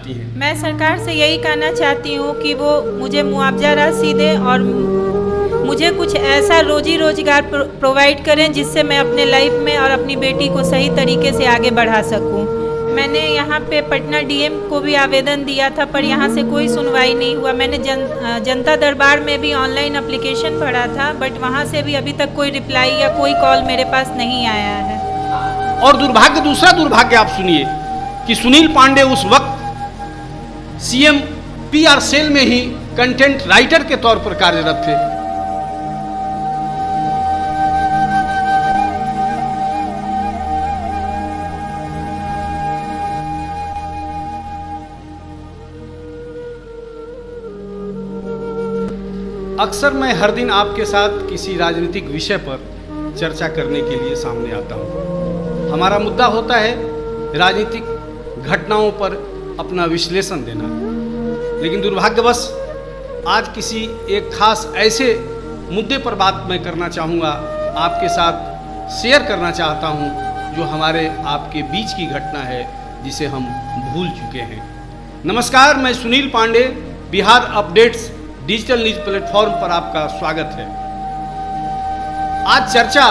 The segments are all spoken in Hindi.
चाहती हैं? मैं सरकार से यही कहना चाहती हूँ कि वो मुझे मुआवजा राशि दें और मुझे कुछ ऐसा रोजी रोजगार प्रोवाइड करें जिससे मैं अपने लाइफ में और अपनी बेटी को सही तरीके से आगे बढ़ा सकूं। मैंने यहाँ पे पटना डीएम को भी आवेदन दिया था, पर यहाँ से कोई सुनवाई नहीं हुआ। मैंने जनता दरबार में भी ऑनलाइन एप्लीकेशन भरा था, बट वहाँ से भी अभी तक कोई रिप्लाई या कोई कॉल मेरे पास नहीं आया है। और दूसरा दुर्भाग्य आप सुनिए कि सुनील पांडे उस वक्त सीएम पीआर सेल में ही कंटेंट राइटर के तौर पर कार्यरत थे। अक्सर मैं हर दिन आपके साथ किसी राजनीतिक विषय पर चर्चा करने के लिए सामने आता हूँ। हमारा मुद्दा होता है राजनीतिक घटनाओं पर अपना विश्लेषण देना, लेकिन दुर्भाग्यवश आज किसी एक खास ऐसे मुद्दे पर बात मैं करना चाहूँगा, आपके साथ शेयर करना चाहता हूँ, जो हमारे आपके बीच की घटना है जिसे हम भूल चुके हैं। नमस्कार, मैं Sunil Pandey, Bihar updates digital news platform पर आपका स्वागत है। आज चर्चा,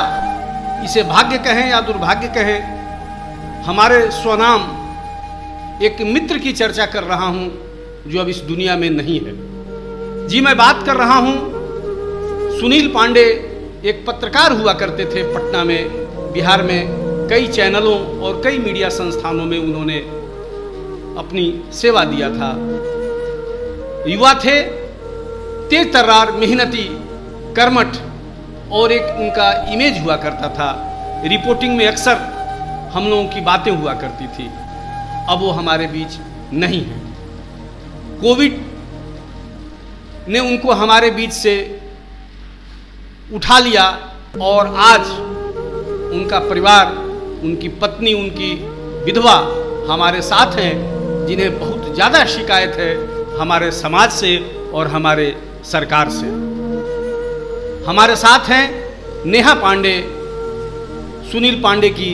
इसे भाग्य कहें या दुर्भाग्य कहें, हमारे स्वनाम एक मित्र की चर्चा कर रहा हूं जो अब इस दुनिया में नहीं है। जी, मैं बात कर रहा हूं सुनील पांडे। एक पत्रकार हुआ करते थे पटना में, बिहार में कई चैनलों और कई मीडिया संस्थानों में उन्होंने अपनी सेवा दिया था। युवा थे, तेज तर्रार, मेहनती, कर्मठ, और एक उनका इमेज हुआ करता था। रिपोर्टिंग में अक्सर हम लोगों की बातें हुआ करती थी। अब वो हमारे बीच नहीं है। कोविड ने उनको हमारे बीच से उठा लिया और आज उनका परिवार, उनकी पत्नी, उनकी विधवा हमारे साथ हैं, जिन्हें बहुत ज़्यादा शिकायत है हमारे समाज से और हमारे सरकार से। हमारे साथ हैं नेहा पांडे, सुनील पांडे की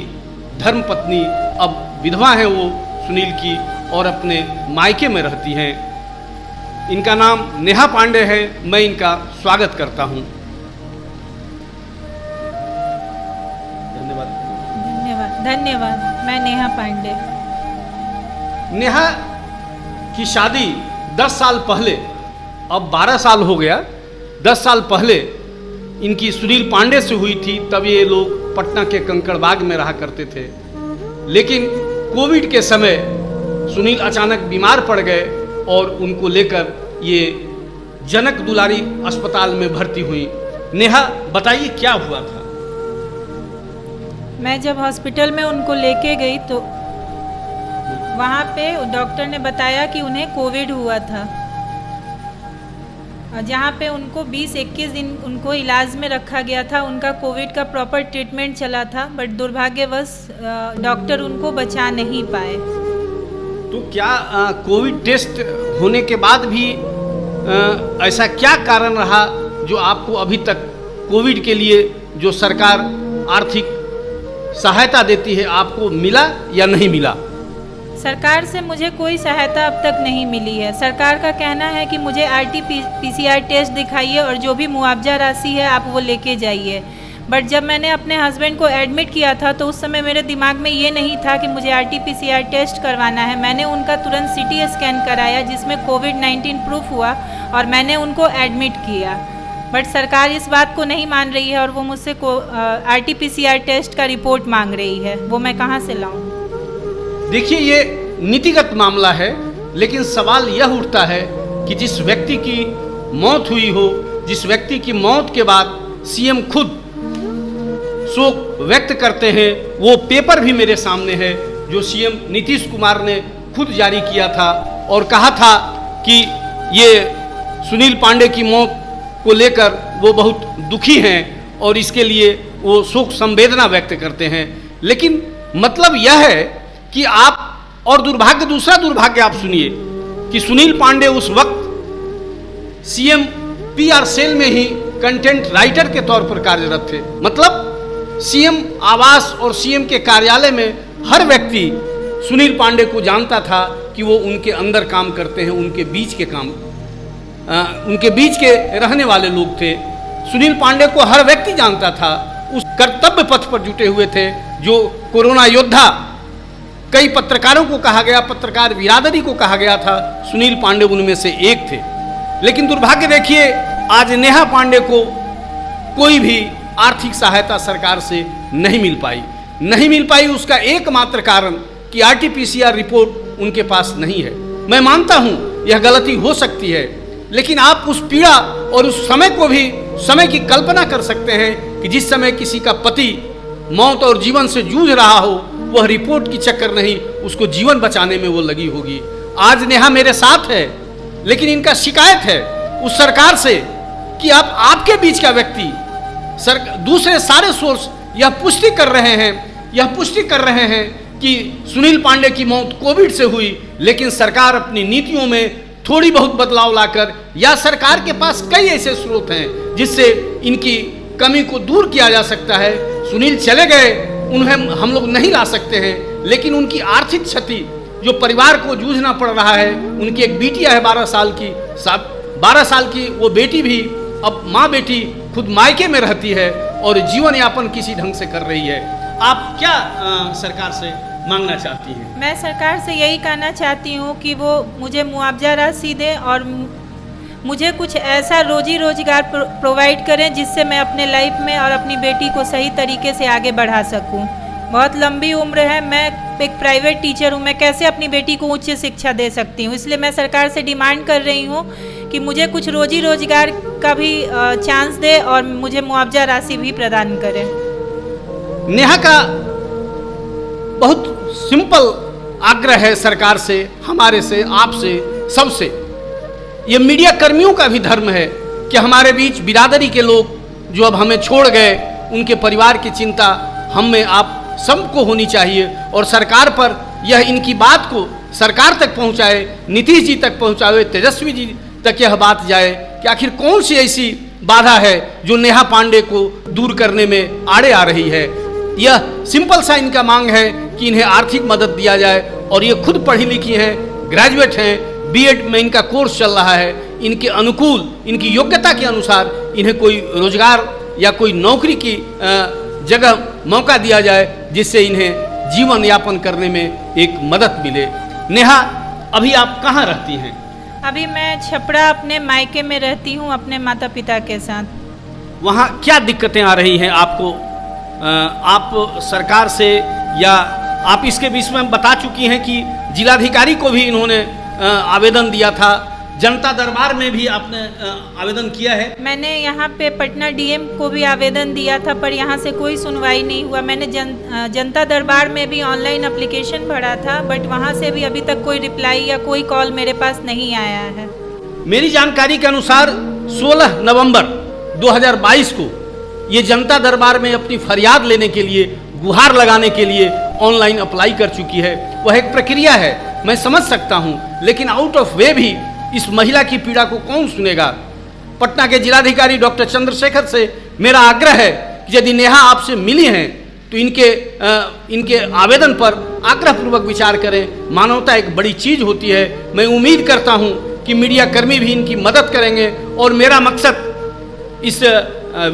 धर्मपत्नी, अब विधवा हैं वो सुनील की, और अपने मायके में रहती हैं। इनका नाम नेहा पांडे है। मैं इनका स्वागत करता हूं। धन्यवाद। धन्यवाद धन्यवाद। मैं नेहा पांडे। नेहा की शादी 10 साल पहले, अब 12 साल हो गया, 10 साल पहले इनकी सुनील पांडे से हुई थी। तब ये लोग पटना के कंकड़बाग में रहा करते थे, लेकिन कोविड के समय सुनील अचानक बीमार पड़ गए और उनको लेकर ये जनक दुलारी अस्पताल में भर्ती हुई। नेहा, बताइए क्या हुआ था? मैं जब हॉस्पिटल में उनको लेके गई तो वहाँ पे डॉक्टर ने बताया कि उन्हें कोविड हुआ था, जहाँ पे उनको 20-21 दिन उनको इलाज में रखा गया था। उनका कोविड का प्रॉपर ट्रीटमेंट चला था, बट दुर्भाग्यवश डॉक्टर उनको बचा नहीं पाए। तो क्या कोविड टेस्ट होने के बाद भी ऐसा क्या कारण रहा जो आपको अभी तक कोविड के लिए जो सरकार आर्थिक सहायता देती है, आपको मिला या नहीं मिला? सरकार से मुझे कोई सहायता अब तक नहीं मिली है। सरकार का कहना है कि मुझे RT-PCR टेस्ट दिखाइए और जो भी मुआवजा राशि है आप वो लेके जाइए। बट जब मैंने अपने हस्बैंड को एडमिट किया था तो उस समय मेरे दिमाग में ये नहीं था कि मुझे RT-PCR टेस्ट करवाना है। मैंने उनका तुरंत CT स्कैन कराया जिसमें कोविड-19 प्रूफ हुआ और मैंने उनको एडमिट किया। बट सरकार इस बात को नहीं मान रही है और वो मुझसे RT-PCR टेस्ट का रिपोर्ट मांग रही है। वो मैं कहाँ से लाऊँ? देखिए, ये नीतिगत मामला है, लेकिन सवाल यह उठता है कि जिस व्यक्ति की मौत हुई हो, जिस व्यक्ति की मौत के बाद सीएम खुद शोक व्यक्त करते हैं, वो पेपर भी मेरे सामने है जो सीएम नीतीश कुमार ने खुद जारी किया था और कहा था कि ये सुनील पांडे की मौत को लेकर वो बहुत दुखी हैं और इसके लिए वो शोक संवेदना व्यक्त करते हैं। लेकिन मतलब यह है कि आप, और दूसरा दुर्भाग्य आप सुनिए कि सुनील पांडे उस वक्त सीएम पीआर सेल में ही कंटेंट राइटर के तौर पर कार्यरत थे। मतलब सीएम आवास और सीएम के कार्यालय में हर व्यक्ति सुनील पांडे को जानता था कि वो उनके अंदर काम करते हैं, उनके बीच के उनके बीच के रहने वाले लोग थे। सुनील पांडे को हर व्यक्ति जानता था, उस कर्तव्य पथ पर जुटे हुए थे जो कोरोना योद्धा कई पत्रकारों को कहा गया, पत्रकार बिरादरी को कहा गया था, सुनील पांडे उनमें से एक थे। लेकिन दुर्भाग्य देखिए, आज नेहा पांडे को कोई भी आर्थिक सहायता सरकार से नहीं मिल पाई। उसका एकमात्र कारण कि आरटीपीसीआर रिपोर्ट उनके पास नहीं है। मैं मानता हूं यह गलती हो सकती है, लेकिन आप उस पीड़ा और उस समय की कल्पना कर सकते हैं कि जिस समय किसी का पति मौत और जीवन से जूझ रहा हो, वह रिपोर्ट की चक्कर नहीं, उसको जीवन बचाने में वो लगी होगी। आज नेहा मेरे साथ है, लेकिन इनका शिकायत है उस सरकार से कि आपके बीच का व्यक्ति दूसरे सारे सोर्स यह पुष्टि कर रहे हैं कि सुनील पांडे की मौत कोविड से हुई, लेकिन सरकार अपनी नीतियों में थोड़ी बहुत बदलाव लाकर, या सरकार के पास कई ऐसे स्रोत हैं जिससे इनकी कमी को दूर किया जा सकता है। सुनील चले गए, उन्हें हम लोग नहीं ला सकते हैं, लेकिन उनकी आर्थिक क्षति जो परिवार को जूझना पड़ रहा है, उनकी एक बेटिया है 12 साल की, वो बेटी भी अब माँ बेटी खुद मायके में रहती है और जीवन यापन किसी ढंग से कर रही है। आप क्या सरकार से मांगना चाहती हैं? मैं सरकार से यही कहना चाहती हूँ कि वो मुझे मुआवजा राशि दें और मुझे कुछ ऐसा रोजी रोजगार प्रोवाइड करें जिससे मैं अपने लाइफ में और अपनी बेटी को सही तरीके से आगे बढ़ा सकूं। बहुत लंबी उम्र है, मैं एक प्राइवेट टीचर हूं, मैं कैसे अपनी बेटी को उच्च शिक्षा दे सकती हूं? इसलिए मैं सरकार से डिमांड कर रही हूं कि मुझे कुछ रोजी रोजगार का भी चांस दे और मुझे मुआवजा राशि भी प्रदान करें। नेहा का बहुत सिंपल आग्रह है सरकार से, हमारे से, आपसे, सबसे। ये मीडिया कर्मियों का भी धर्म है कि हमारे बीच बिरादरी के लोग जो अब हमें छोड़ गए, उनके परिवार की चिंता हम में आप सबको होनी चाहिए और सरकार पर यह इनकी बात को सरकार तक पहुंचाए, नीतीश जी तक पहुंचाए, तेजस्वी जी तक यह बात जाए कि आखिर कौन सी ऐसी बाधा है जो नेहा पांडे को दूर करने में आड़े आ रही है। यह सिंपल सा इनका मांग है कि इन्हें आर्थिक मदद दिया जाए और ये खुद पढ़ी लिखी हैं, ग्रेजुएट हैं, बीएड में इनका कोर्स चल रहा है, इनके अनुकूल, इनकी योग्यता के अनुसार इन्हें कोई रोजगार या कोई नौकरी की जगह मौका दिया जाए जिससे इन्हें जीवन यापन करने में एक मदद मिले। नेहा, अभी आप कहाँ रहती हैं? अभी मैं छपरा अपने मायके में रहती हूँ अपने माता पिता के साथ। वहाँ क्या दिक्कतें आ रही हैं आपको? आप सरकार से, या आप इसके विषय में बता चुकी हैं कि जिलाधिकारी को भी इन्होंने आवेदन दिया था, जनता दरबार में भी आपने आवेदन किया है? मैंने यहाँ पे पटना डीएम को भी आवेदन दिया था, पर यहाँ से कोई सुनवाई नहीं हुआ। मैंने जनता दरबार में भी ऑनलाइन एप्लीकेशन भरा था, बट वहाँ से भी अभी तक कोई रिप्लाई या कोई कॉल मेरे पास नहीं आया है। मेरी जानकारी के अनुसार 16 नवंबर 2022 को ये जनता दरबार में अपनी फरियाद लेने के लिए, गुहार लगाने के लिए ऑनलाइन अप्लाई कर चुकी है। वह एक प्रक्रिया है, मैं समझ सकता हूँ, लेकिन आउट ऑफ वे भी इस महिला की पीड़ा को कौन सुनेगा? पटना के जिलाधिकारी डॉक्टर चंद्रशेखर से मेरा आग्रह है कि यदि नेहा आपसे मिली हैं तो इनके आवेदन पर आग्रहपूर्वक विचार करें। मानवता एक बड़ी चीज होती है। मैं उम्मीद करता हूं कि मीडिया कर्मी भी इनकी मदद करेंगे और मेरा मकसद इस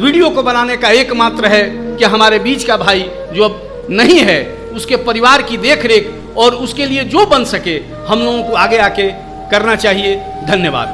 वीडियो को बनाने का एकमात्र है कि हमारे बीच का भाई जो अब नहीं है, उसके परिवार की देखरेख और उसके लिए जो बन सके हम लोगों को आगे आके करना चाहिए। धन्यवाद।